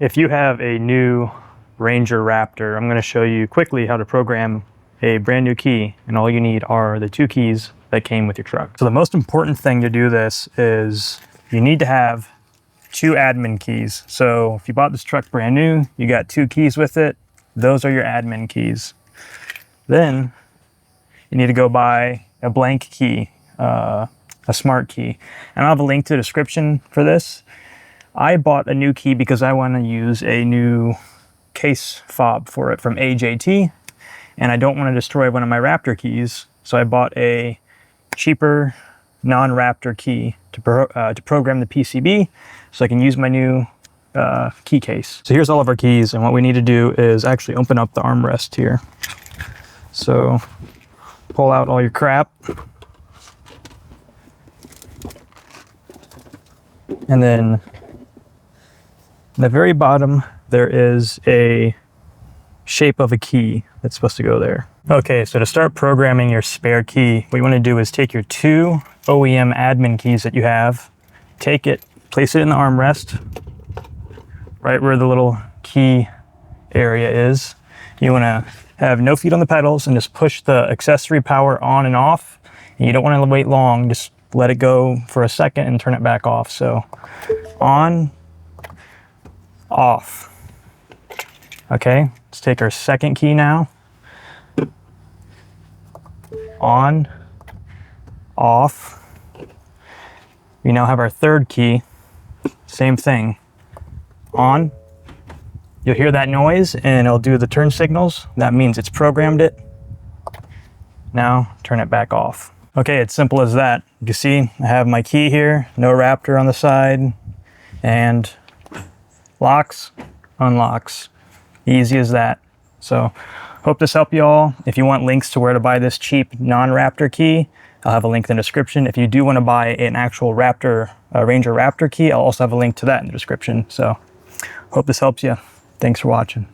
If you have a new Ranger Raptor, I'm going to show you quickly how to program a brand new key, and all you need are the 2 keys that came with your truck. So the most important thing to do this is you need to have 2 admin keys. So if you bought this truck brand new, you got 2 keys with it, those are your admin keys. Then you need to go buy a blank key, a smart key. And I'll have a link to the description for this. I bought a new key because I want to use a new case fob for it from AJT, and I don't want to destroy one of my Raptor keys, so I bought a cheaper non-Raptor key to program the PCB so I can use my new key case. So here's all of our keys, and what we need to do is actually open up the armrest here. So pull out all your crap, and then at the very bottom, there is a shape of a key that's supposed to go there. Okay, so to start programming your spare key, what you want to do is take your 2 OEM admin keys that you have, take it, place it in the armrest, right where the little key area is. You want to have no feet on the pedals and just push the accessory power on and off. And you don't want to wait long, just let it go for a second and turn it back off. So on, off. Okay, let's take our second key now. On, off. We now have our third key. Same thing. On. You'll hear that noise and it'll do the turn signals. That means it's programmed it. Now turn it back off. Okay, it's simple as that. You can see I have my key here, no Raptor on the side, and locks, unlocks. Easy as that. So hope this helped you all. If you want links to where to buy this cheap non-Raptor key, I'll have a link in the description. If you do want to buy an actual Ranger Raptor key, I'll also have a link to that in the description. So hope this helps you. Thanks for watching.